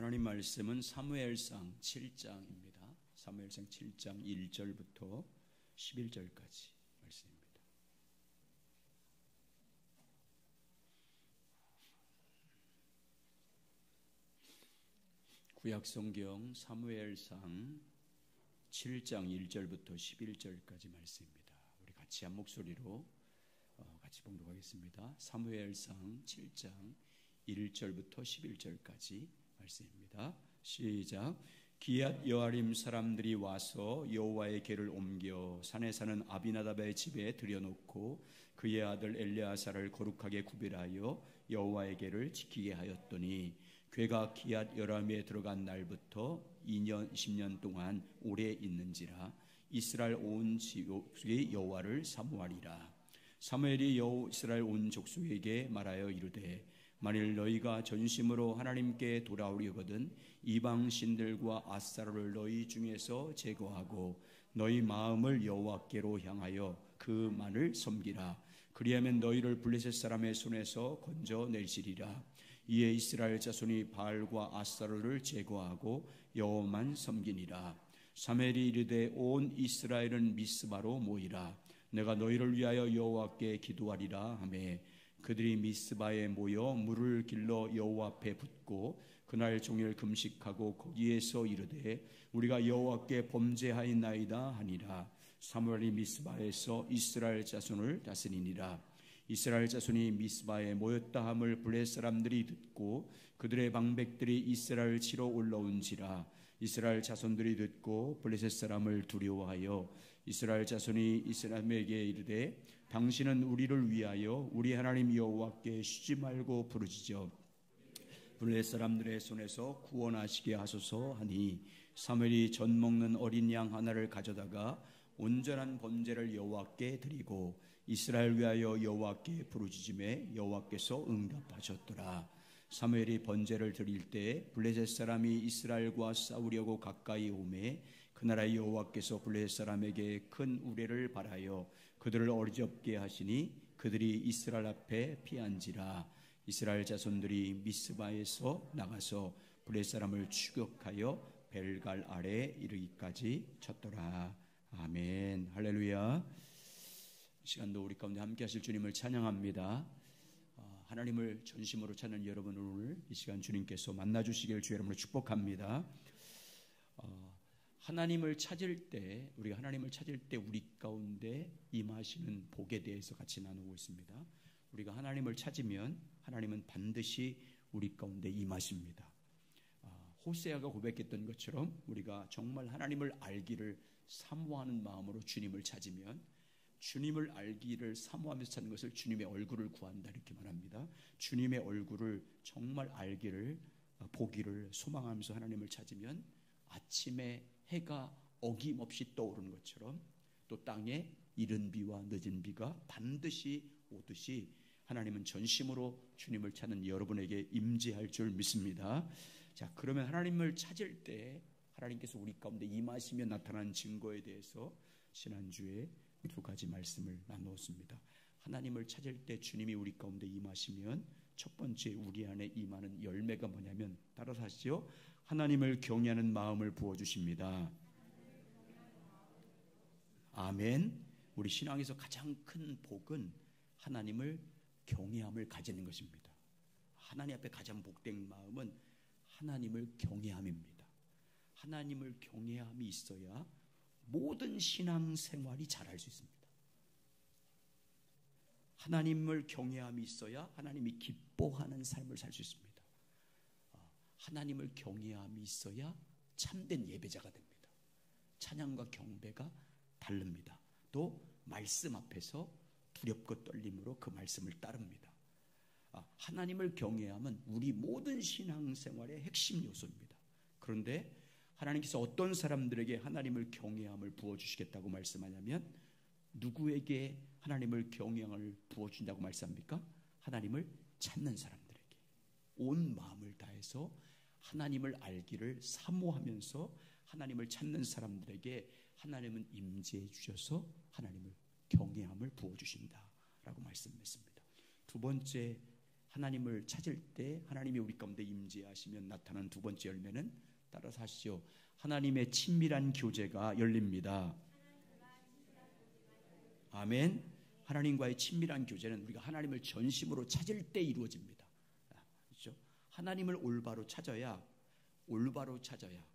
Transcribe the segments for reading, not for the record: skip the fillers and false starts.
하나님 말씀은 사무엘상 7장입니다. 사무엘상 7장 1절부터 11절까지 말씀입니다. 구약성경 사무엘상 7장 1절부터 11절까지 말씀입니다. 우리 같이 한 목소리로 같이 봉독하겠습니다. 사무엘상 7장 1절부터 11절까지 말씀입니다. 시작. 기얏 여아림 사람들이 와서 여호와의 궤를 옮겨 산에 사는 아비나답의 집에 들여놓고 그의 아들 엘레아사를 거룩하게 구별하여 여호와의 궤를 지키게 하였더니 궤가 기얏 여아림에 들어간 날부터 2년 20년 동안 오래 있는지라 이스라엘 온 족속이 여호와를 사모하리라. 사무엘이 이스라엘 온 족속에게 말하여 이르되 만일 너희가 전심으로 하나님께 돌아오려거든 이방 신들과 앗사로를 너희 중에서 제거하고 너희 마음을 여호와께로 향하여 그만을 섬기라. 그리하면 너희를 블레셋 사람의 손에서 건져내시리라. 이에 이스라엘 자손이 바알과 앗사로를 제거하고 여호와만 섬기니라. 사무엘이 이르되 온 이스라엘은 미스바로 모이라. 내가 너희를 위하여 여호와께 기도하리라 하매 그들이 미스바에 모여 물을 길러 여호와 앞에 붓고 그날 종일 금식하고 거기에서 이르되 우리가 여호와께 범죄하였나이다 하니라. 사무엘이 미스바에서 이스라엘 자손을 다스리니라. 이스라엘 자손이 미스바에 모였다 함을 블레셋 사람들이 듣고 그들의 방백들이 이스라엘 치러 올라온지라. 이스라엘 자손들이 듣고 블레셋 사람을 두려워하여 이스라엘 자손이 이스라엘에게 이르되 당신은 우리를 위하여 우리 하나님 여호와께 쉬지 말고 부르짖어 블레셋 사람들의 손에서 구원하시게 하소서 하니 사무엘이 전 먹는 어린 양 하나를 가져다가 온전한 번제를 여호와께 드리고 이스라엘 위하여 여호와께 부르짖음에 여호와께서 응답하셨더라. 사무엘이 번제를 드릴 때 블레셋 사람이 이스라엘과 싸우려고 가까이 오매 그 나라의 여호와께서 블레셋 사람에게 큰 우레를 발하여 그들을 어리석게 하시니 그들이 이스라엘 앞에 피한지라. 이스라엘 자손들이 미스바에서 나가서 블레셋 사람을 추격하여 벨갈 아래 이르기까지 쳤더라. 아멘. 할렐루야. 이 시간도 우리 가운데 함께 하실 주님을 찬양합니다. 하나님을 전심으로 찾는 여러분, 오늘 이 시간 주님께서 만나주시길 주 여러분을 축복합니다. 하나님을 찾을 때, 우리가 하나님을 찾을 때 우리 가운데 임하시는 복에 대해서 같이 나누고 있습니다. 우리가 하나님을 찾으면 하나님은 반드시 우리 가운데 임하십니다. 호세아가 고백했던 것처럼 우리가 정말 하나님을 알기를 사모하는 마음으로 주님을 찾으면 주님을 알기를 사모하면서 찾는 것을 주님의 얼굴을 구한다 이렇게 말합니다. 주님의 얼굴을 정말 알기를 보기를 소망하면서 하나님을 찾으면 아침에 해가 어김없이 떠오르는 것처럼 또 땅에 이른 비와 늦은 비가 반드시 오듯이 하나님은 전심으로 주님을 찾는 여러분에게 임재할 줄 믿습니다. 자, 그러면 하나님을 찾을 때 하나님께서 우리 가운데 임하시며 나타난 증거에 대해서 지난주에 두 가지 말씀을 나누었습니다. 하나님을 찾을 때 주님이 우리 가운데 임하시면 첫 번째 우리 안에 임하는 열매가 뭐냐면 따라서 하시죠. 하나님을 경외하는 마음을 부어주십니다. 아멘. 우리 신앙에서 가장 큰 복은 하나님을 경외함을 가지는 것입니다. 하나님 앞에 가장 복된 마음은 하나님을 경외함입니다. 하나님을 경외함이 있어야 모든 신앙생활이 잘할 수 있습니다. 하나님을 경외함이 있어야 하나님이 기뻐하는 삶을 살 수 있습니다. 하나님을 경외함이 있어야 참된 예배자가 됩니다. 찬양과 경배가 다릅니다. 또 말씀 앞에서 두렵고 떨림으로 그 말씀을 따릅니다. 하나님을 경외함은 우리 모든 신앙생활의 핵심 요소입니다. 그런데 하나님께서 어떤 사람들에게 하나님을 경외함을 부어주시겠다고 말씀하냐면 누구에게 하나님을 경외함을 부어준다고 말씀합니까? 하나님을 찾는 사람들에게 온 마음을 다해서 하나님을 알기를 사모하면서 하나님을 찾는 사람들에게 하나님은 임재해 주셔서 하나님을 경외함을 부어주신다라고 말씀했습니다. 두 번째 하나님을 찾을 때 하나님이 우리 가운데 임재하시면 나타나는 두 번째 열매는 따라서 하시죠. 하나님의 친밀한 교제가 열립니다. 아멘. 하나님과의 친밀한 교제는 우리가 하나님을 전심으로 찾을 때 이루어집니다. 그렇죠? 하나님을 올바로 찾아야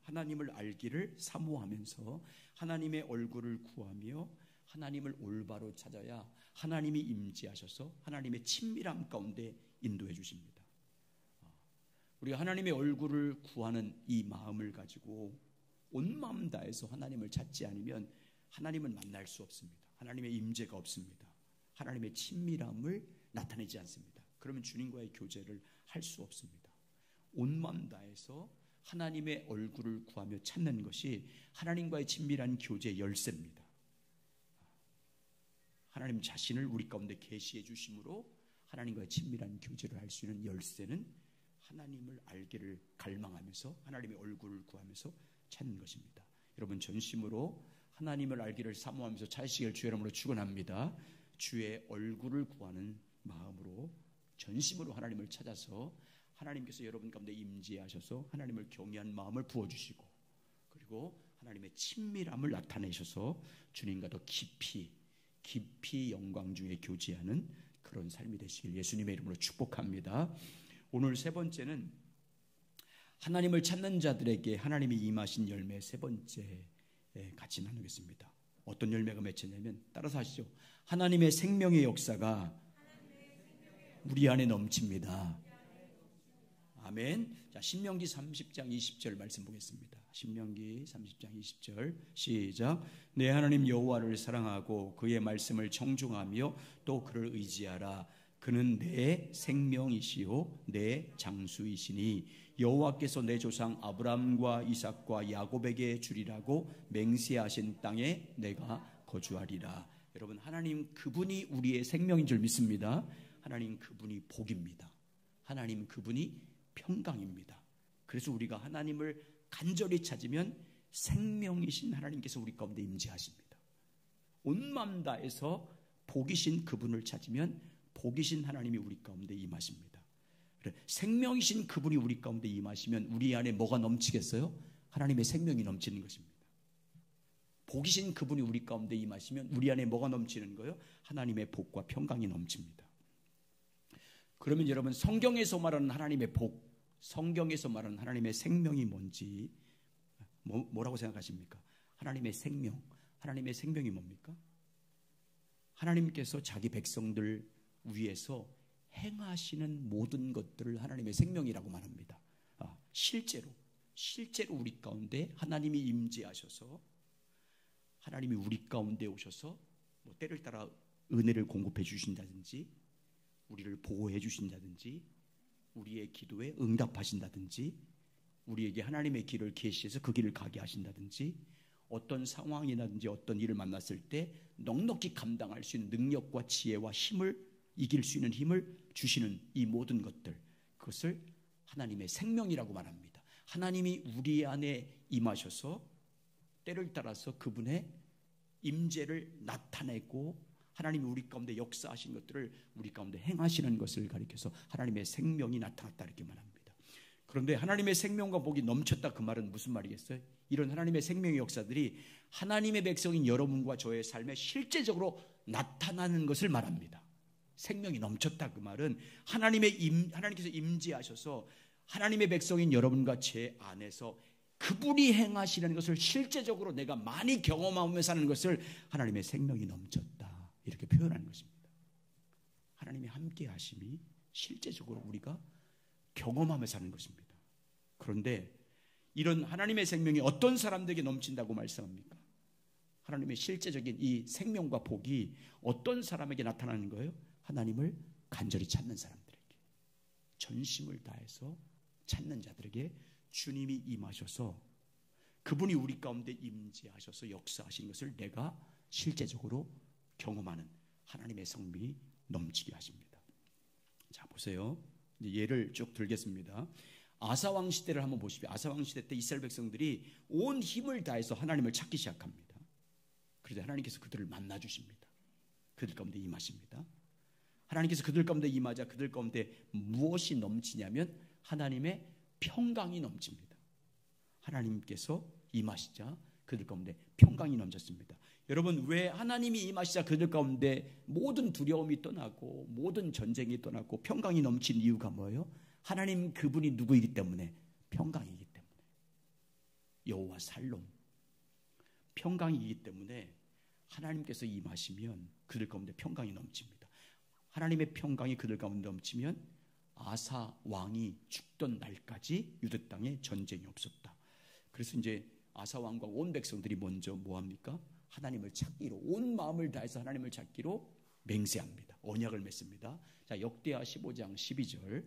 하나님을 알기를 사모하면서 하나님의 얼굴을 구하며 하나님을 올바로 찾아야 하나님이 임재하셔서 하나님의 친밀함 가운데 인도해 주십니다. 우리가 하나님의 얼굴을 구하는 이 마음을 가지고 온 마음 다해서 하나님을 찾지 않으면 하나님을 만날 수 없습니다. 하나님의 임재가 없습니다. 하나님의 친밀함을 나타내지 않습니다. 그러면 주님과의 교제를 할 수 없습니다. 온 마음 다해서 하나님의 얼굴을 구하며 찾는 것이 하나님과의 친밀한 교제의 열쇠입니다. 하나님 자신을 우리 가운데 계시해 주심으로 하나님과의 친밀한 교제를 할 수 있는 열쇠는 하나님을 알기를 갈망하면서 하나님의 얼굴을 구하면서 찾는 것입니다. 여러분 전심으로 하나님을 알기를 사모하면서 찾으시길 주의 이름으로 축원합니다. 주의 얼굴을 구하는 마음으로 전심으로 하나님을 찾아서 하나님께서 여러분 가운데 임재하셔서 하나님을 경외한 마음을 부어주시고 그리고 하나님의 친밀함을 나타내셔서 주님과 더 깊이 영광 중에 교제하는 그런 삶이 되시길 예수님의 이름으로 축복합니다. 오늘 세 번째는 하나님을 찾는 자들에게 하나님이 임하신 열매 세 번째 같이 나누겠습니다. 어떤 열매가 맺혔냐면 따라서 하시죠. 하나님의 생명의 역사가 우리 안에 넘칩니다. 아멘. 자, 신명기 30장 20절 말씀 보겠습니다. 신명기 30장 20절 시작. 내 하나님 여호와를 사랑하고 그의 말씀을 청중하며 또 그를 의지하라. 그는 내 생명이시요 내 장수이시니 여호와께서 내 조상 아브람과 이삭과 야곱에게 주리라고 맹세하신 땅에 내가 거주하리라. 여러분 하나님 그분이 우리의 생명인 줄 믿습니다. 하나님 그분이 복입니다. 하나님 그분이 평강입니다. 그래서 우리가 하나님을 간절히 찾으면 생명이신 하나님께서 우리 가운데 임재하십니다. 온 마음 다해서 복이신 그분을 찾으면 복이신 하나님이 우리 가운데 임하십니다. 생명이신 그분이 우리 가운데 임하시면 우리 안에 뭐가 넘치겠어요? 하나님의 생명이 넘치는 것입니다. 복이신 그분이 우리 가운데 임하시면 우리 안에 뭐가 넘치는 거예요? 하나님의 복과 평강이 넘칩니다. 그러면 여러분 성경에서 말하는 하나님의 복, 성경에서 말하는 하나님의 생명이 뭔지 뭐라고 생각하십니까? 하나님의 생명이 뭡니까? 하나님께서 자기 백성들 위해서 행하시는 모든 것들을 하나님의 생명이라고 말합니다. 실제로 우리 가운데 하나님이 임재하셔서 하나님이 우리 가운데 오셔서 뭐 때를 따라 은혜를 공급해 주신다든지 우리를 보호해 주신다든지 우리의 기도에 응답하신다든지 우리에게 하나님의 길을 계시해서 그 길을 가게 하신다든지 어떤 상황이라든지 어떤 일을 만났을 때 넉넉히 감당할 수 있는 능력과 지혜와 힘을 이길 수 있는 힘을 주시는 이 모든 것들 그것을 하나님의 생명이라고 말합니다. 하나님이 우리 안에 임하셔서 때를 따라서 그분의 임재를 나타내고 하나님이 우리 가운데 역사하신 것들을 우리 가운데 행하시는 것을 가리켜서 하나님의 생명이 나타났다 이렇게 말합니다. 그런데 하나님의 생명과 복이 넘쳤다 그 말은 무슨 말이겠어요? 이런 하나님의 생명의 역사들이 하나님의 백성인 여러분과 저의 삶에 실제적으로 나타나는 것을 말합니다. 생명이 넘쳤다 그 말은 하나님께서 임재하셔서 하나님의 백성인 여러분과 제 안에서 그분이 행하시는 것을 실제적으로 내가 많이 경험하며 사는 것을 하나님의 생명이 넘쳤다 이렇게 표현하는 것입니다. 하나님의 함께 하심이 실제적으로 우리가 경험하며 사는 것입니다. 그런데 이런 하나님의 생명이 어떤 사람들에게 넘친다고 말씀합니까? 하나님의 실제적인 이 생명과 복이 어떤 사람에게 나타나는 거예요? 하나님을 간절히 찾는 사람들에게, 전심을 다해서 찾는 자들에게 주님이 임하셔서 그분이 우리 가운데 임재하셔서 역사하신 것을 내가 실제적으로 경험하는 하나님의 성품이 넘치게 하십니다. 자 보세요. 이제 예를 쭉 들겠습니다. 아사왕 시대를 한번 보십시오. 아사왕 시대 때 이스라엘 백성들이 온 힘을 다해서 하나님을 찾기 시작합니다. 그래서 하나님께서 그들을 만나 주십니다. 그들 가운데 임하십니다. 하나님께서 그들 가운데 임하자 그들 가운데 무엇이 넘치냐면 하나님의 평강이 넘칩니다. 하나님께서 임하시자 그들 가운데 평강이 넘쳤습니다. 여러분, 왜 하나님이 임하시자 그들 가운데 모든 두려움이 떠나고 모든 전쟁이 떠나고 평강이 넘친 이유가 뭐예요? 하나님 그분이 누구이기 때문에? 평강이기 때문에. 여호와 살롬, 평강이기 때문에 하나님께서 임하시면 그들 가운데 평강이 넘칩니다. 하나님의 평강이 그들 가운데 넘치면 아사 왕이 죽던 날까지 유대 땅에 전쟁이 없었다. 그래서 이제 아사 왕과 온 백성들이 먼저 뭐합니까? 하나님을 찾기로, 온 마음을 다해서 하나님을 찾기로 맹세합니다. 언약을 맺습니다. 자, 역대하 15장 12절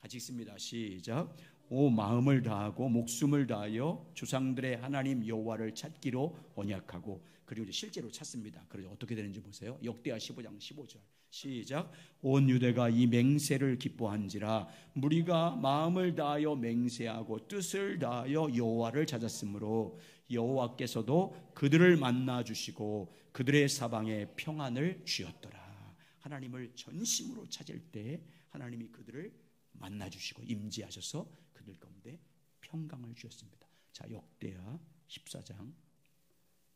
같이 읽습니다. 시작. 오 마음을 다하고 목숨을 다하여 조상들의 하나님 여호와를 찾기로 언약하고, 그리고 이제 실제로 찾습니다. 그래서 어떻게 되는지 보세요. 역대하 15장 15절 시작. 온 유대가 이 맹세를 기뻐한지라 무리가 마음을 다하여 맹세하고 뜻을 다하여 여호와를 찾았으므로 여호와께서도 그들을 만나 주시고 그들의 사방에 평안을 주셨더라. 하나님을 전심으로 찾을 때 하나님이 그들을 만나 주시고 임재하셔서 그들 가운데 평강을 주셨습니다. 자, 역대하 14장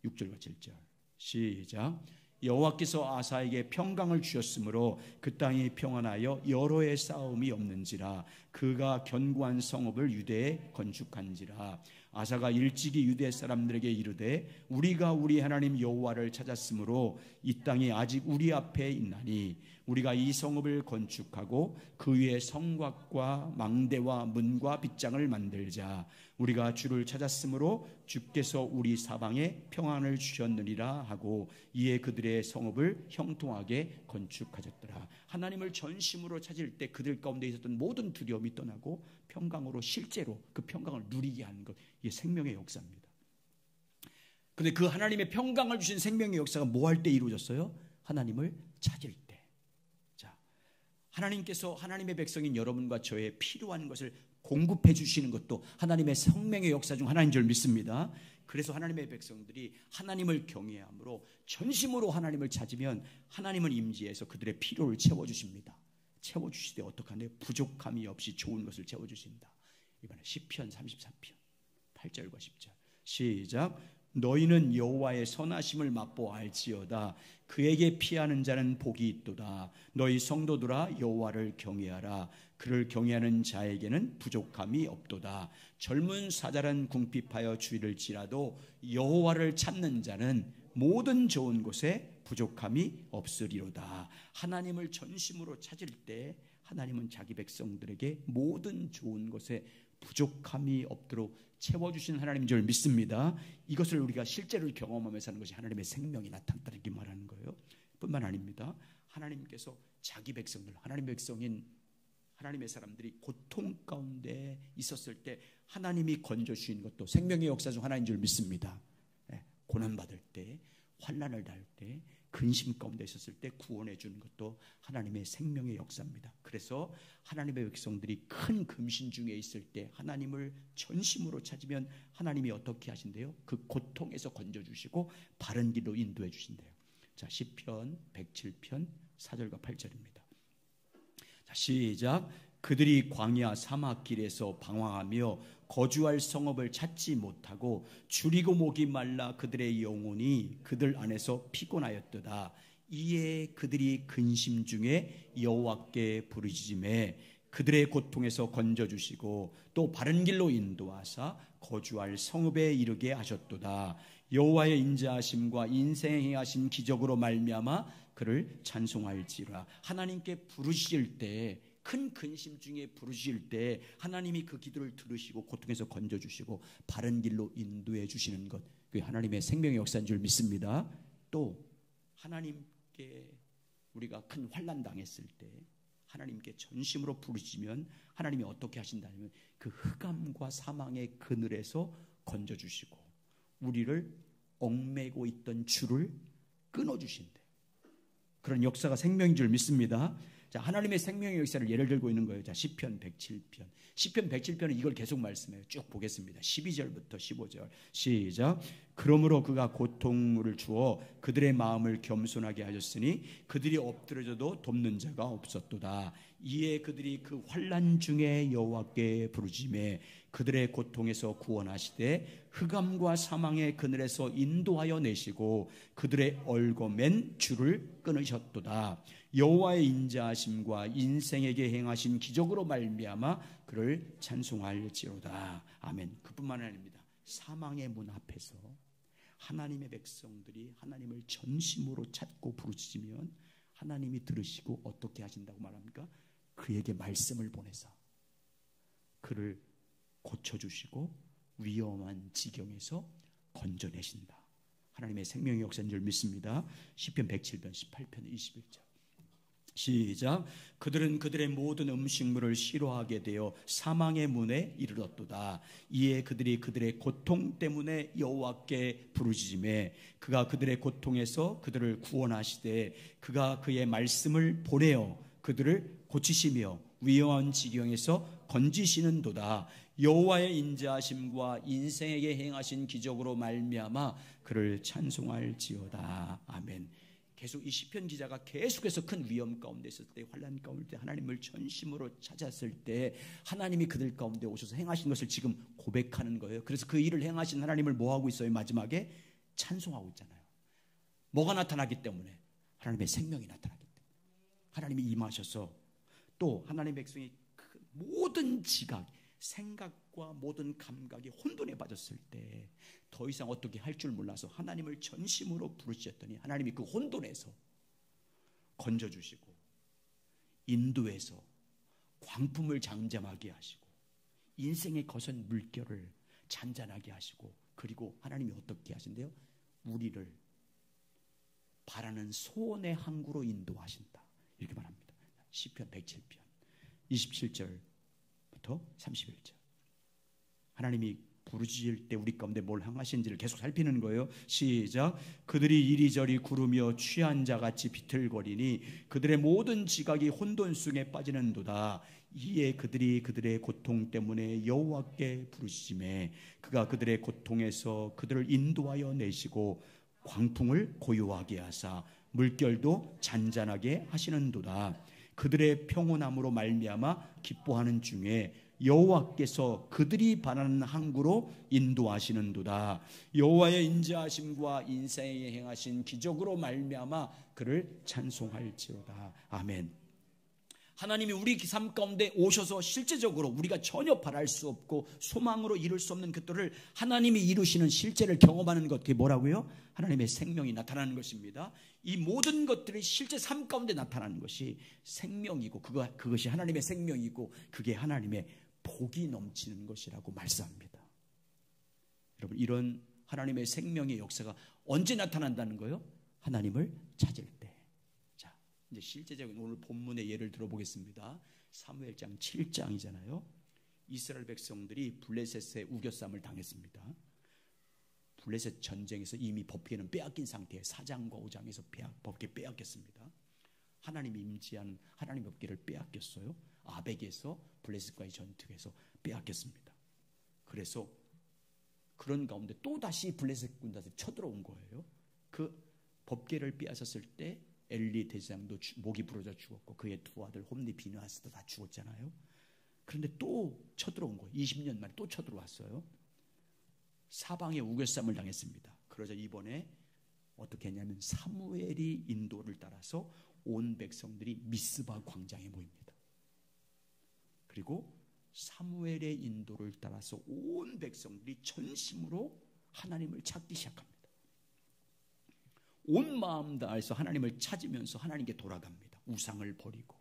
6절과 7절 시작. 여호와께서 아사에게 평강을 주셨으므로 그 땅이 평안하여 여러 해 싸움이 없는지라 그가 견고한 성읍을 유대에 건축한지라. 아사가 일찍이 유대 사람들에게 이르되 우리가 우리 하나님 여호와를 찾았으므로 이 땅이 아직 우리 앞에 있나니 우리가 이 성읍을 건축하고 그 위에 성곽과 망대와 문과 빗장을 만들자. 우리가 주를 찾았으므로 주께서 우리 사방에 평안을 주셨느니라 하고 이에 그들의 성읍을 형통하게 건축하셨더라. 하나님을 전심으로 찾을 때 그들 가운데 있었던 모든 두려움이 떠나고 평강으로 실제로 그 평강을 누리게 하는 것, 이게 생명의 역사입니다. 그런데 그 하나님의 평강을 주신 생명의 역사가 뭐 할 때 이루어졌어요? 하나님을 찾을 때. 자, 하나님께서 하나님의 백성인 여러분과 저의 필요한 것을 공급해 주시는 것도 하나님의 생명의 역사 중 하나인 줄 믿습니다. 그래서 하나님의 백성들이 하나님을 경외함으로 전심으로 하나님을 찾으면 하나님은 임재해서 그들의 필요를 채워주십니다. 채워주시되 어떻게 하나요? 부족함이 없이 좋은 것을 채워주신다. 이번에 시편 33편 8절과 10절 시작. 너희는 여호와의 선하심을 맛보아 알지어다. 그에게 피하는 자는 복이 있도다. 너희 성도들아 여호와를 경외하라. 그를 경외하는 자에게는 부족함이 없도다. 젊은 사자는 궁핍하여 주의를 지라도 여호와를 찾는 자는 모든 좋은 곳에 부족함이 없으리로다. 하나님을 전심으로 찾을 때 하나님은 자기 백성들에게 모든 좋은 것에 부족함이 없도록 채워주시는 하나님인 줄 믿습니다. 이것을 우리가 실제로 경험하면서 하는 것이 하나님의 생명이 나타났다는 게 말하는 거예요. 뿐만 아닙니다. 하나님께서 자기 백성들, 하나님의 백성인 하나님의 사람들이 고통 가운데 있었을 때 하나님이 건져주신 것도 생명의 역사 중 하나인 줄 믿습니다. 고난받을 때, 환난을 당할 때, 근심 가운데 있었을 때 구원해 주는 것도 하나님의 생명의 역사입니다. 그래서 하나님의 백성들이 큰 금신 중에 있을 때 하나님을 전심으로 찾으면 하나님이 어떻게 하신대요? 그 고통에서 건져주시고 바른 길로 인도해 주신대요. 자, 시편 107편 4절과 8절입니다. 자, 시작. 그들이 광야 사막길에서 방황하며 거주할 성읍을 찾지 못하고 줄이고 목이 말라 그들의 영혼이 그들 안에서 피곤하였도다. 이에 그들이 근심 중에 여호와께 부르짖음에 그들의 고통에서 건져주시고 또 바른 길로 인도하사 거주할 성읍에 이르게 하셨도다. 여호와의 인자하심과 인생에 행하신 기적으로 말미암아 그를 찬송할지라. 하나님께 부르실 때, 큰 근심 중에 부르실 때 하나님이 그 기도를 들으시고 고통에서 건져주시고 바른 길로 인도해 주시는 것, 그게 하나님의 생명의 역사인 줄 믿습니다. 또 하나님께 우리가 큰 환난 당했을 때 하나님께 전심으로 부르짖으면 하나님이 어떻게 하신다면 그 흑암과 사망의 그늘에서 건져주시고 우리를 얽매고 있던 줄을 끊어주신대. 그런 역사가 생명인 줄 믿습니다. 자, 하나님의 생명의 역사를 예를 들고 있는 거예요. 자, 시편 107편. 시편 107편은 이걸 계속 말씀해요. 쭉 보겠습니다. 12절부터 15절. 시작. 그러므로 그가 고통을 주어 그들의 마음을 겸손하게 하셨으니 그들이 엎드려져도 돕는 자가 없었도다. 이에 그들이 그 환난 중에 여호와께 부르짖매 그들의 고통에서 구원하시되 흑암과 사망의 그늘에서 인도하여 내시고 그들의 얽어맨 줄을 끊으셨도다. 여호와의 인자하심과 인생에게 행하신 기적으로 말미암아 그를 찬송할지로다. 아멘. 그뿐만 아닙니다. 사망의 문 앞에서 하나님의 백성들이 하나님을 전심으로 찾고 부르짖으면 하나님이 들으시고 어떻게 하신다고 말합니까? 그에게 말씀을 보내서 그를 고쳐주시고 위험한 지경에서 건져내신다. 하나님의 생명의 역사인 줄 믿습니다. 시편 107편 18편 21절. 시작. 그들은 그들의 모든 음식물을 싫어하게 되어 사망의 문에 이르렀도다. 이에 그들이 그들의 고통 때문에 여호와께 부르짖음에 그가 그들의 고통에서 그들을 구원하시되 그가 그의 말씀을 보내어 그들을 고치시며 위험한 지경에서 건지시는도다. 여호와의 인자하심과 인생에게 행하신 기적으로 말미암아 그를 찬송할지어다. 아멘. 계속 이 시편 기자가 계속해서 큰 위험 가운데 있을 때, 환난 가운데 하나님을 전심으로 찾았을 때 하나님이 그들 가운데 오셔서 행하신 것을 지금 고백하는 거예요. 그래서 그 일을 행하신 하나님을 뭐 하고 있어요? 마지막에 찬송하고 있잖아요. 뭐가 나타나기 때문에? 하나님의 생명이 나타나기 때문에. 하나님이 임하셔서 또 하나님의 백성이 그 모든 지각, 생각과 모든 감각이 혼돈에 빠졌을 때 더 이상 어떻게 할 줄 몰라서 하나님을 전심으로 부르셨더니 하나님이 그 혼돈에서 건져주시고 인도해서 광풍을 잠잠하게 하시고 인생의 거센 물결을 잔잔하게 하시고 그리고 하나님이 어떻게 하신대요? 우리를 바라는 소원의 항구로 인도하신다. 이렇게 말합니다. 시편 107편 27절부터 31절. 하나님이 부르짖을 때 우리 가운데 뭘 행하신지를 계속 살피는 거예요. 시작. 그들이 이리저리 구르며 취한 자같이 비틀거리니 그들의 모든 지각이 혼돈숭에 빠지는도다. 이에 그들이 그들의 고통 때문에 여호와께 부르짖음에 그가 그들의 고통에서 그들을 인도하여 내시고 광풍을 고요하게 하사 물결도 잔잔하게 하시는도다. 그들의 평온함으로 말미암아 기뻐하는 중에 여호와께서 그들이 바라는 항구로 인도하시는도다. 여호와의 인자하심과 인생에 행하신 기적으로 말미암아 그를 찬송할지로다. 아멘. 하나님이 우리 삶 가운데 오셔서 실제적으로 우리가 전혀 바랄 수 없고 소망으로 이룰 수 없는 것들을 하나님이 이루시는 실제를 경험하는 것, 그게 뭐라고요? 하나님의 생명이 나타나는 것입니다. 이 모든 것들이 실제 삶 가운데 나타나는 것이 생명이고 그것이 하나님의 생명이고 그게 하나님의 복이 넘치는 것이라고 말씀합니다. 여러분, 이런 하나님의 생명의 역사가 언제 나타난다는 거예요? 하나님을 찾을 때. 자, 이제 실제적인 오늘 본문의 예를 들어보겠습니다. 사무엘장 7장이잖아요. 이스라엘 백성들이 블레셋의 우겨쌈을 당했습니다. 블레셋 전쟁에서 이미 법궤는 빼앗긴 상태에 4장과 5장에서 법궤 빼앗겼습니다. 하나님이 임재한 하나님 법궤를 빼앗겼어요. 아벡에서 블레셋과의 전투에서 빼앗겼습니다. 그래서 그런 가운데 또다시 블레셋 군단들이 쳐들어온 거예요. 그 법궤를 빼앗았을 때 엘리 대제사장도 목이 부러져 죽었고 그의 두 아들 홈니 비느하스도 다 죽었잖아요. 그런데 또 쳐들어온 거예요. 20년 만에 또 쳐들어왔어요. 사방에 우겨쌈을 당했습니다. 그러자 이번에 어떻게 했냐면 사무엘이 인도를 따라서 온 백성들이 미스바 광장에 모입니다. 그리고 사무엘의 인도를 따라서 온 백성들이 전심으로 하나님을 찾기 시작합니다. 온 마음 다해서 하나님을 찾으면서 하나님께 돌아갑니다. 우상을 버리고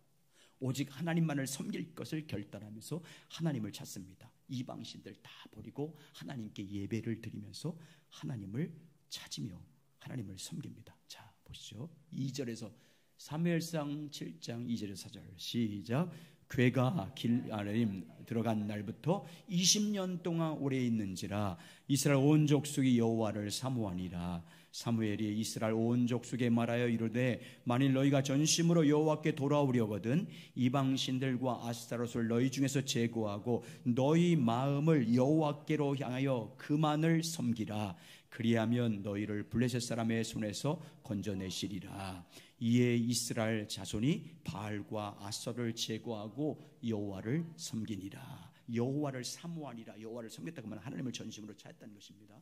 오직 하나님만을 섬길 것을 결단하면서 하나님을 찾습니다. 이방신들 다 버리고 하나님께 예배를 드리면서 하나님을 찾으며 하나님을 섬깁니다. 자, 보시죠. 2절에서 사무엘상 7장 2절에서 4절 시작. 괴가 길아림 들어간 날부터 20년 동안 오래 있는지라 이스라엘 온 족속이 여호와를 사모하니라. 사무엘이 이스라엘 온 족속에 말하여 이르되 만일 너희가 전심으로 여호와께 돌아오려거든 이방 신들과 아스타롯을 너희 중에서 제거하고 너희 마음을 여호와께로 향하여 그만을 섬기라. 그리하면 너희를 블레셋 사람의 손에서 건져내시리라. 이에 이스라엘 자손이 바알과 아설을 제거하고 여호와를 섬기니라. 여호와를 사모하니라. 여호와를 섬겼다고 하면 하나님을 전심으로 찾았다는 것입니다.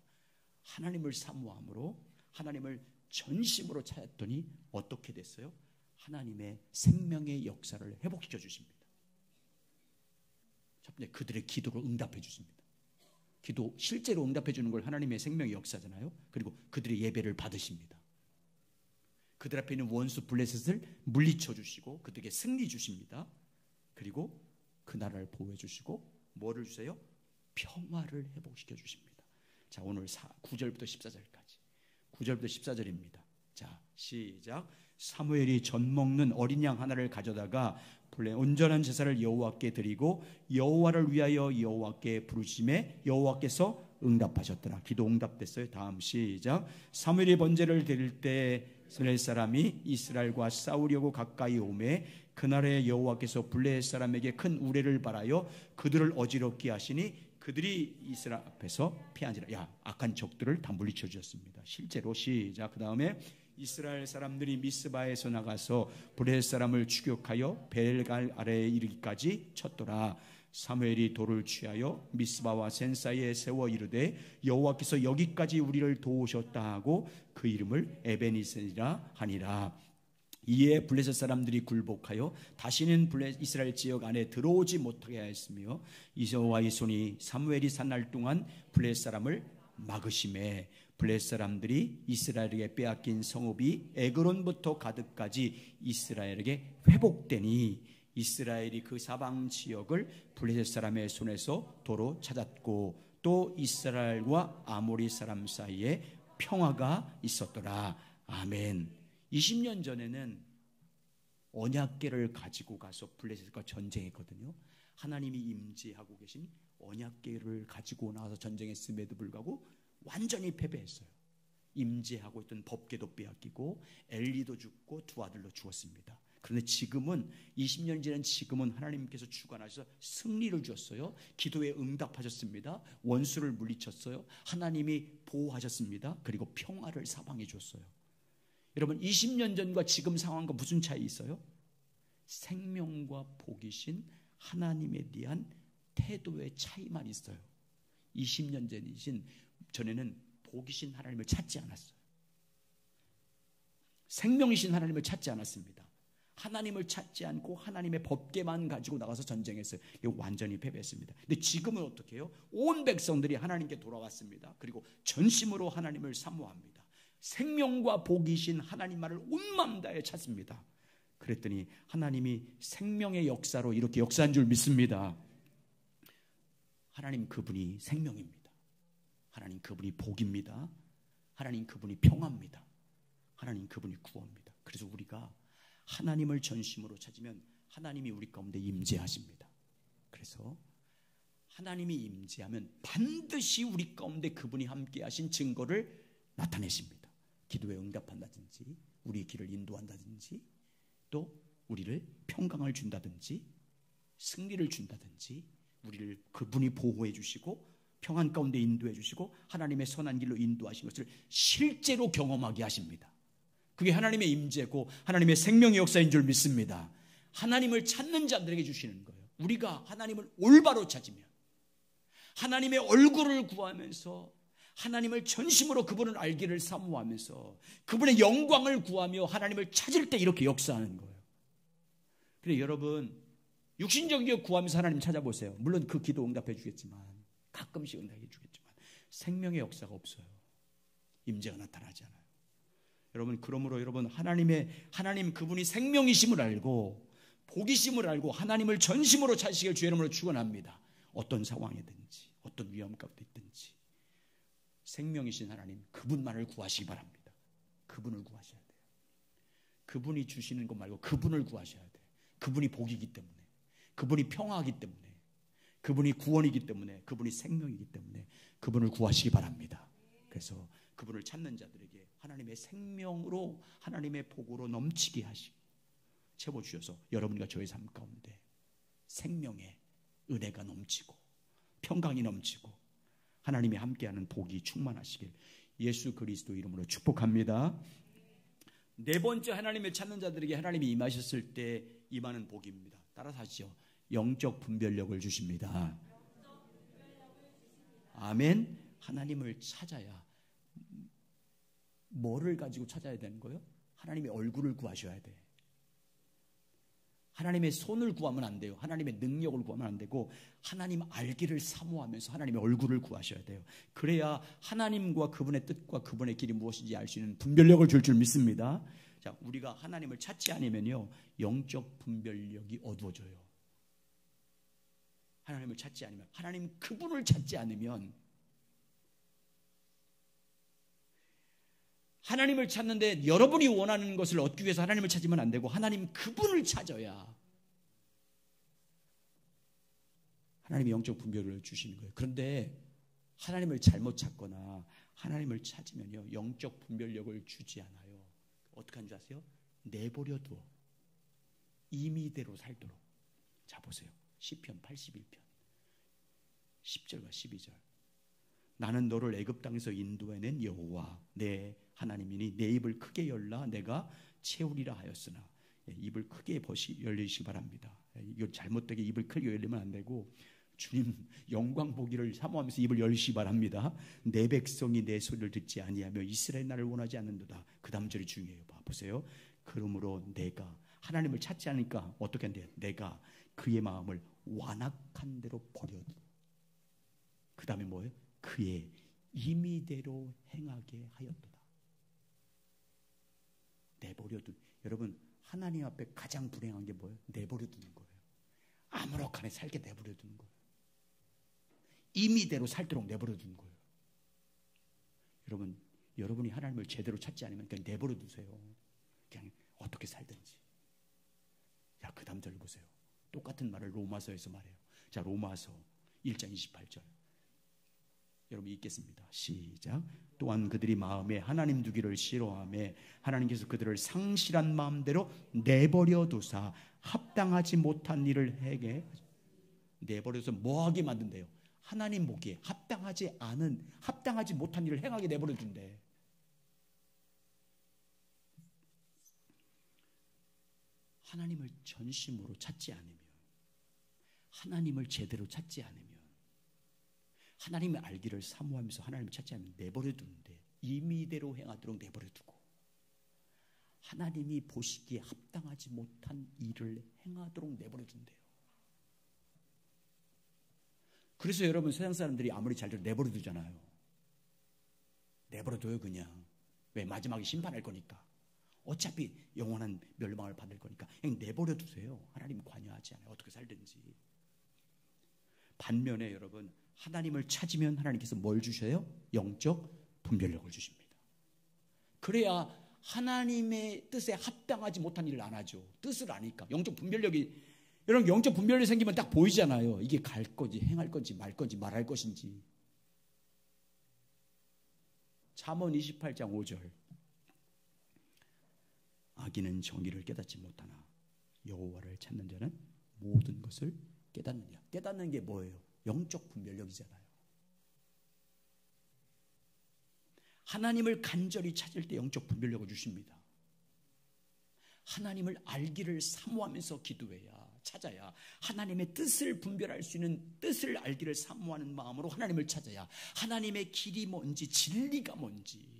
하나님을 사모함으로 하나님을 전심으로 찾았더니 어떻게 됐어요? 하나님의 생명의 역사를 회복시켜 주십니다. 첫 번째, 그들의 기도를 응답해 주십니다. 기도 실제로 응답해 주는 걸 하나님의 생명의 역사잖아요. 그리고 그들의 예배를 받으십니다. 그들 앞에 있는 원수 블레셋을 물리쳐 주시고 그들에게 승리 주십니다. 그리고 그 나라를 보호해 주시고 뭐를 주세요? 평화를 회복시켜 주십니다. 자, 오늘 9절부터 14절까지 9절부터 14절입니다. 자, 시작. 사무엘이 전 먹는 어린 양 하나를 가져다가 온전한 제사를 여호와께 드리고 여호와를 위하여 여호와께 부르심에 여호와께서 응답하셨더라. 기도 응답됐어요. 다음 시작. 사무엘이 번제를 드릴 때 이스라엘 사람이 이스라엘과 싸우려고 가까이 오매 그날에 여호와께서 블레셋 사람에게 큰 우레를 발하여 그들을 어지럽게 하시니 그들이 이스라엘 앞에서 피한지라. 야, 악한 적들을 다 물리쳐 주셨습니다. 실제로 시작. 그 다음에 이스라엘 사람들이 미스바에서 나가서 블레셋 사람을 추격하여 벨갈 아래에 이르기까지 쳤더라. 사무엘이 돌을 취하여 미스바와 센 사이에 세워 이르되 여호와께서 여기까지 우리를 도우셨다 하고 그 이름을 에베니셀이라 하니라. 이에 블레셋 사람들이 굴복하여 다시는 이스라엘 지역 안에 들어오지 못하게 하였으며 여호와의 손이 사무엘이 산 날 동안 블레셋 사람을 막으심에 블레셋 사람들이 이스라엘에게 빼앗긴 성읍이 에그론부터 가드까지 이스라엘에게 회복되니 이스라엘이 그 사방 지역을 블레셋 사람의 손에서 도로 찾았고 또 이스라엘과 아모리 사람 사이에 평화가 있었더라. 아멘. 20년 전에는 언약궤를 가지고 가서 블레셋과 전쟁했거든요. 하나님이 임재하고 계신 언약궤를 가지고 나와서 전쟁했음에도 불구하고 완전히 패배했어요. 임재하고 있던 법궤도 빼앗기고 엘리도 죽고 두 아들도 죽었습니다. 그런데 지금은 20년 지난 지금은 하나님께서 주관하셔서 승리를 주었어요. 기도에 응답하셨습니다. 원수를 물리쳤어요. 하나님이 보호하셨습니다. 그리고 평화를 사방해 줬어요. 여러분, 20년 전과 지금 상황과 무슨 차이 있어요? 생명과 복이신 하나님에 대한 태도의 차이만 있어요. 20년 전에는 복이신 하나님을 찾지 않았어요. 생명이신 하나님을 찾지 않았습니다. 하나님을 찾지 않고 하나님의 법궤만 가지고 나가서 전쟁했어요. 이거 완전히 패배했습니다. 근데 지금은 어떻게 해요? 온 백성들이 하나님께 돌아왔습니다. 그리고 전심으로 하나님을 사모합니다. 생명과 복이신 하나님 말을 온 마음 다해 찾습니다. 그랬더니 하나님이 생명의 역사로 이렇게 역사한 줄 믿습니다. 하나님 그분이 생명입니다. 하나님 그분이 복입니다. 하나님 그분이 평화입니다. 하나님 그분이 구원입니다. 그래서 우리가 하나님을 전심으로 찾으면 하나님이 우리 가운데 임재하십니다. 그래서 하나님이 임재하면 반드시 우리 가운데 그분이 함께 하신 증거를 나타내십니다. 기도에 응답한다든지 우리 길을 인도한다든지 또 우리를 평강을 준다든지 승리를 준다든지 우리를 그분이 보호해 주시고 평안 가운데 인도해 주시고 하나님의 선한 길로 인도하신 것을 실제로 경험하게 하십니다. 그게 하나님의 임재고 하나님의 생명의 역사인 줄 믿습니다. 하나님을 찾는 자들에게 주시는 거예요. 우리가 하나님을 올바로 찾으면 하나님의 얼굴을 구하면서 하나님을 전심으로 그분을 알기를 사모하면서 그분의 영광을 구하며 하나님을 찾을 때 이렇게 역사하는 거예요. 그런데 여러분 육신적인 구하면서 하나님 찾아보세요. 물론 그 기도 응답해 주겠지만 가끔씩 응답해 주겠지만 생명의 역사가 없어요. 임재가 나타나지 않아요. 여러분 그러므로 여러분 하나님 그분이 생명이심을 알고 복이심을 알고 하나님을 전심으로 찾으시길 주의 이름으로 축원합니다. 어떤 상황이든지 어떤 위험 가운데 있든지 생명이신 하나님 그분만을 구하시기 바랍니다. 그분을 구하셔야 돼요. 그분이 주시는 것 말고 그분을 구하셔야 돼요. 그분이 복이기 때문에 그분이 평화이기 때문에 그분이 구원이기 때문에 그분이 생명이기 때문에 그분을 구하시기 바랍니다. 그래서 그분을 찾는 자들에게 하나님의 생명으로 하나님의 복으로 넘치게 하시고 채워주셔서 여러분과 저의 삶 가운데 생명의 은혜가 넘치고 평강이 넘치고 하나님이 함께하는 복이 충만하시길 예수 그리스도 이름으로 축복합니다. 네 번째, 하나님을 찾는 자들에게 하나님이 임하셨을 때 임하는 복입니다. 따라서 하시죠. 영적 분별력을 주십니다. 아멘. 하나님을 찾아야, 뭐를 가지고 찾아야 되는 거예요? 하나님의 얼굴을 구하셔야 돼. 하나님의 손을 구하면 안 돼요. 하나님의 능력을 구하면 안 되고 하나님 알기를 사모하면서 하나님의 얼굴을 구하셔야 돼요. 그래야 하나님과 그분의 뜻과 그분의 길이 무엇인지 알 수 있는 분별력을 줄 믿습니다. 자, 우리가 하나님을 찾지 않으면요, 영적 분별력이 어두워져요. 하나님을 찾지 않으면, 하나님 그분을 찾지 않으면, 하나님을 찾는데 여러분이 원하는 것을 얻기 위해서 하나님을 찾으면 안 되고 하나님 그분을 찾아야 하나님이 영적 분별을 주시는 거예요. 그런데 하나님을 잘못 찾거나 하나님을 찾으면요, 영적 분별력을 주지 않아요. 어떻게 하는 줄 아세요? 내버려둬. 임의대로 살도록. 자, 보세요. 시편 81편 10절과 12절. 나는 너를 애굽 땅에서 인도해낸 여호와 내 하나님이니 내 입을 크게 열라 내가 채우리라 하였으나. 입을 크게 열리시기 바랍니다. 이거 잘못되게 입을 크게 열리면 안 되고 주님 영광 보기를 사모하면서 입을 열리시기 바랍니다. 내 백성이 내 소리를 듣지 아니하며 이스라엘 나를 원하지 않는도다. 그 다음 절이 중요해요. 보세요. 그러므로 내가 하나님을 찾지 않으니까 어떻게 한대요? 내가 그의 마음을 완악한 대로 버려두. 그 다음에 뭐예요? 그의 임의대로 행하게 하였도다. 내버려둔. 여러분, 하나님 앞에 가장 불행한 게 뭐예요? 내버려두는 거예요. 아무렇게나 살게 내버려두는 거예요. 임의대로 살도록 내버려두는 거예요. 여러분, 여러분이 하나님을 제대로 찾지 않으면 그냥 내버려두세요. 그냥 어떻게 살든지. 자, 그 다음 절 보세요. 똑같은 말을 로마서에서 말해요. 자, 로마서 1장 28절. 여러분 읽겠습니다. 시작. 또한 그들이 마음에 하나님 두기를 싫어하며 하나님께서 그들을 상실한 마음대로 내버려 두사 합당하지 못한 일을 하게. 내버려서 뭐하게 만든대요? 하나님 보기에 합당하지 못한 일을 행하게 내버려 둔대. 하나님을 전심으로 찾지 않으면, 하나님을 제대로 찾지 않으면, 하나님의 알기를 사모하면서 하나님을 찾지 않으면 내버려 두는데, 임의대로 행하도록 내버려 두고 하나님이 보시기에 합당하지 못한 일을 행하도록 내버려 둔대요. 그래서 여러분, 세상 사람들이 아무리 잘 돼도 내버려 두잖아요. 내버려 둬요. 그냥. 왜? 마지막에 심판할 거니까. 어차피 영원한 멸망을 받을 거니까 그냥 내버려 두세요. 하나님 관여하지 않아요. 어떻게 살든지. 반면에 여러분, 하나님을 찾으면 하나님께서 뭘 주셔요? 영적 분별력을 주십니다. 그래야 하나님의 뜻에 합당하지 못한 일을 안 하죠. 뜻을 아니까. 영적 분별력이, 여러분, 영적 분별력이 생기면 딱 보이잖아요. 이게 갈 건지 행할 건지 말 건지 말할 것인지. 잠언 28장 5절. 악인은 정의를 깨닫지 못하나 여호와를 찾는 자는 모든 것을 깨닫느냐. 깨닫는 게 뭐예요? 영적 분별력이잖아요. 하나님을 간절히 찾을 때 영적 분별력을 주십니다. 하나님을 알기를 사모하면서 기도해야, 찾아야, 하나님의 뜻을 분별할 수 있는, 뜻을 알기를 사모하는 마음으로 하나님을 찾아야 하나님의 길이 뭔지, 진리가 뭔지,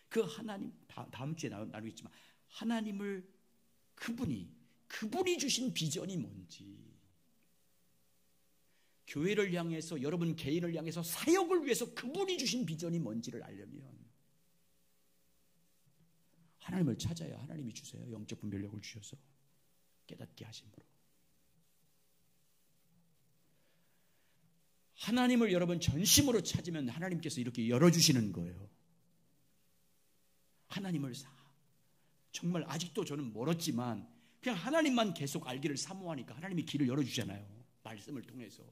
그 하나님, 다음 주에 나누겠지만 하나님을, 그분이 주신 비전이 뭔지, 교회를 향해서, 여러분 개인을 향해서, 사역을 위해서 그분이 주신 비전이 뭔지를 알려면 하나님을 찾아야 하나님이 주세요. 영적 분별력을 주셔서 깨닫게 하심으로. 하나님을 여러분 전심으로 찾으면 하나님께서 이렇게 열어주시는 거예요. 하나님을 정말 아직도 저는 멀었지만 그냥 하나님만 계속 알기를 사모하니까 하나님이 길을 열어주잖아요. 말씀을 통해서.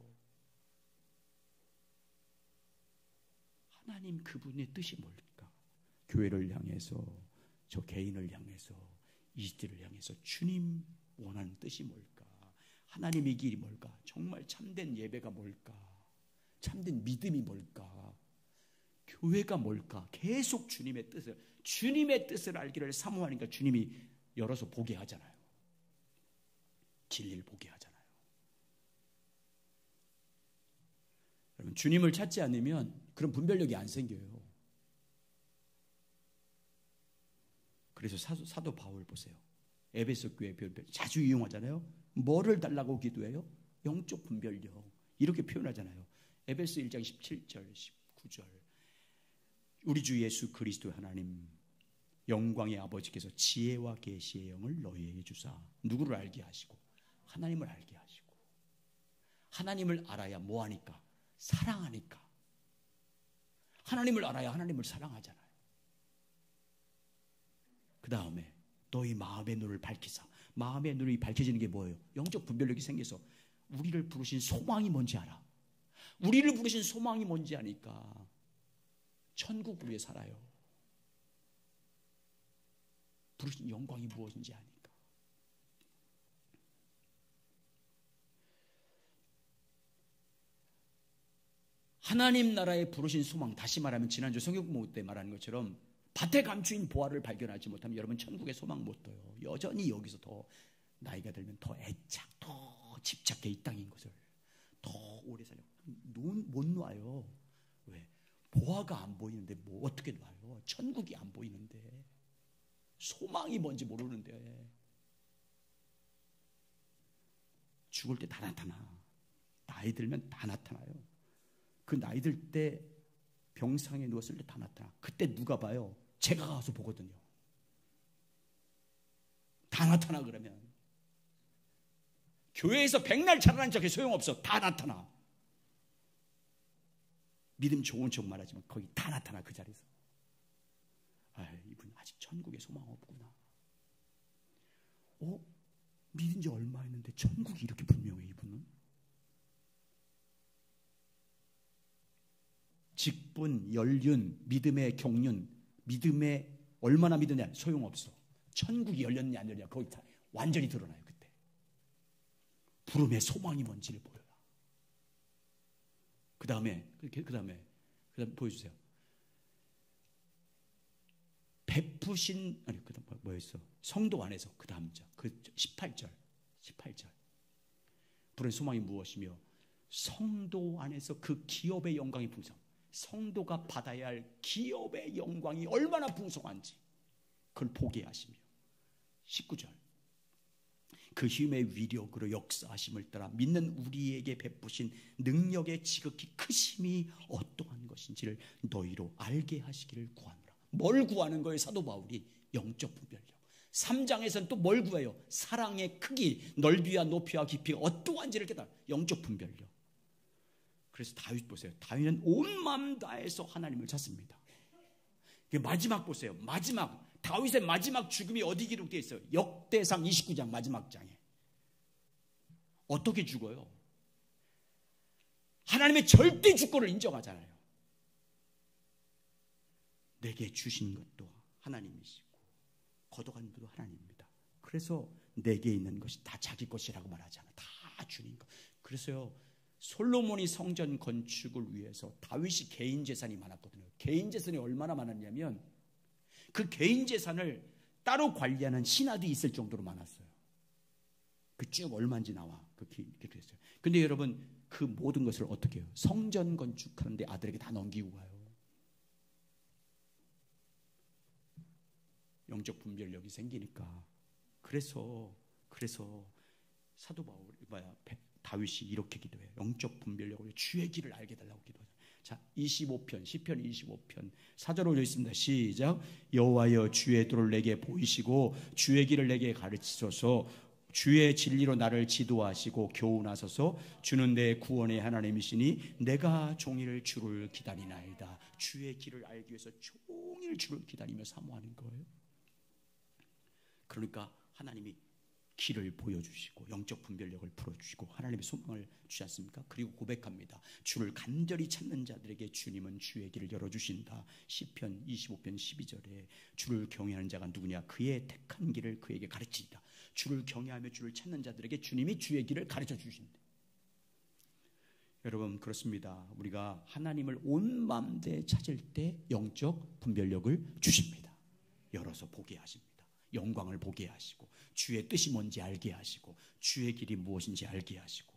하나님 그분의 뜻이 뭘까? 교회를 향해서, 저 개인을 향해서, 이 시대를 향해서 주님 원하는 뜻이 뭘까? 하나님의 길이 뭘까? 정말 참된 예배가 뭘까? 참된 믿음이 뭘까? 교회가 뭘까? 계속 주님의 뜻을 알기를 사모하니까 주님이 열어서 보게 하잖아요. 진리를 보게 하잖아요. 여러분, 주님을 찾지 않으면 그런 분별력이 안 생겨요. 그래서 사도 바울 보세요. 에베소 교회 자주 이용하잖아요. 뭐를 달라고 기도해요? 영적 분별력. 이렇게 표현하잖아요. 에베소 1장 17절 19절. 우리 주 예수 그리스도 하나님 영광의 아버지께서 지혜와 계시의 영을 너희에게 주사 누구를 알게 하시고 하나님을 알게 하시고. 하나님을 알아야 뭐하니까? 사랑하니까. 하나님을 알아야 하나님을 사랑하잖아요. 그 다음에 너희 마음의 눈을 밝히사. 마음의 눈이 밝혀지는 게 뭐예요? 영적 분별력이 생겨서 우리를 부르신 소망이 뭔지 알아. 우리를 부르신 소망이 뭔지 아니까 천국 위에 살아요. 부르신 영광이 무엇인지 아니까. 하나님 나라에 부르신 소망, 다시 말하면 지난주 성경 공부 때 말하는 것처럼 밭에 감추인 보화를 발견하지 못하면 여러분 천국의 소망 못 둬요. 여전히 여기서 더 나이가 들면 더 애착, 더 집착해 이 땅인 것을 더 오래 살려 못 놔요. 왜? 보화가 안 보이는데 뭐 어떻게 놔요? 천국이 안 보이는데, 소망이 뭔지 모르는데. 죽을 때 다 나타나. 나이 들면 다 나타나요. 그 나이 들 때 병상에 누웠을 때 다 나타나. 그때 누가 봐요? 제가 가서 보거든요. 다 나타나. 그러면 교회에서 백날 자라난 척해 소용없어. 다 나타나. 믿음 좋은 척 말하지만 거기 다 나타나. 그 자리에서. 아, 이분 아직 천국에 소망 없구나. 믿은 지 얼마 했는데 천국이 이렇게 분명해. 이분은 직분, 연륜, 믿음의 경륜, 믿음에 얼마나 믿느냐 소용없어. 천국이 열렸냐 안 열렸냐 거기 다 완전히 드러나요. 그때 부름의 소망이 뭔지를 보여라. 그 다음에 보여주세요. 베푸신, 아니 그 다음 뭐였어? 성도 안에서 그 다음 절, 그 18절 부른 소망이 무엇이며 성도 안에서 그 기업의 영광이 풍성. 성도가 받아야 할 기업의 영광이 얼마나 풍성한지 그걸 보게 하시며 19절 그 힘의 위력으로 역사하심을 따라 믿는 우리에게 베푸신 능력의 지극히 크심이 어떠한 것인지를 너희로 알게 하시기를 구하노라. 뭘 구하는 거예요? 사도 바울이 영적 분별력. 3장에서는 또 뭘 구해요? 사랑의 크기, 넓이와 높이와 깊이가 어떠한지를 깨달아. 영적 분별력. 그래서 다윗 보세요. 다윗은 온 마음 다해서 하나님을 찾습니다. 마지막 보세요. 다윗의 마지막 죽음이 어디 기록되어 있어요? 역대상 29장 마지막 장에. 어떻게 죽어요? 하나님의 절대 주권을 인정하잖아요. 내게 주신 것도 하나님이시고 거둬간 것도 하나님입니다. 그래서 내게 있는 것이 다 자기 것이라고 말하잖아요. 다 주님 것. 그래서요, 솔로몬이 성전 건축을 위해서 다윗이 개인 재산이 많았거든요. 개인 재산이 얼마나 많았냐면 그 개인 재산을 따로 관리하는 신하도 있을 정도로 많았어요. 그 쭉 얼마인지 나와. 그렇게 됐어요. 근데 여러분 그 모든 것을 어떻게 해요? 성전 건축하는데 아들에게 다 넘기고 가요. 영적 분별력이 생기니까. 그래서 사도 바울 다윗이 이렇게 기도해요. 영적 분별력으로 주의 길을 알게 달라고 기도하죠. 자, 25편 시편 25편 4절 올려 있습니다. 시작. 여호와여 주의 도를 내게 보이시고 주의 길을 내게 가르치소서. 주의 진리로 나를 지도하시고 교훈하소서. 주는 내 구원의 하나님이시니 내가 종일 주를 기다리나이다. 주의 길을 알기 위해서 종일 주를 기다리며 사모하는 거예요. 그러니까 하나님이 길을 보여주시고 영적 분별력을 풀어주시고 하나님의 소망을 주지 않습니까? 그리고 고백합니다. 주를 간절히 찾는 자들에게 주님은 주의 길을 열어주신다. 시편 25편 12절에 주를 경외하는 자가 누구냐? 그의 택한 길을 그에게 가르치리라. 주를 경외하며 주를 찾는 자들에게 주님이 주의 길을 가르쳐 주신다. 여러분, 그렇습니다. 우리가 하나님을 온 마음 다해 찾을 때 영적 분별력을 주십니다. 열어서 보게 하십니다. 영광을 보게 하시고 주의 뜻이 뭔지 알게 하시고 주의 길이 무엇인지 알게 하시고.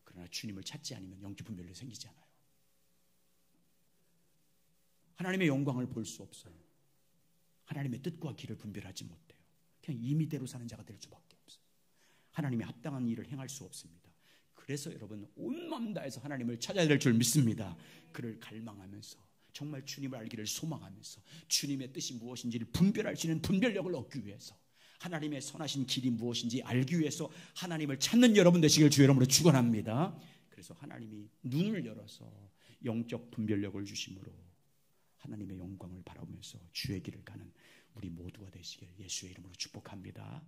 그러나 주님을 찾지 않으면 영적 분별력이 생기지 않아요. 하나님의 영광을 볼 수 없어요. 하나님의 뜻과 길을 분별하지 못해요. 그냥 임의대로 사는 자가 될 수밖에 없어요. 하나님의 합당한 일을 행할 수 없습니다. 그래서 여러분, 온 마음 다해서 하나님을 찾아야 될 줄 믿습니다. 그를 갈망하면서 정말 주님을 알기를 소망하면서 주님의 뜻이 무엇인지를 분별할 수 있는 분별력을 얻기 위해서, 하나님의 선하신 길이 무엇인지 알기 위해서 하나님을 찾는 여러분 되시길 주의 이름으로 축원합니다. 그래서 하나님이 눈을 열어서 영적 분별력을 주심으로 하나님의 영광을 바라보면서 주의 길을 가는 우리 모두가 되시길 예수의 이름으로 축복합니다.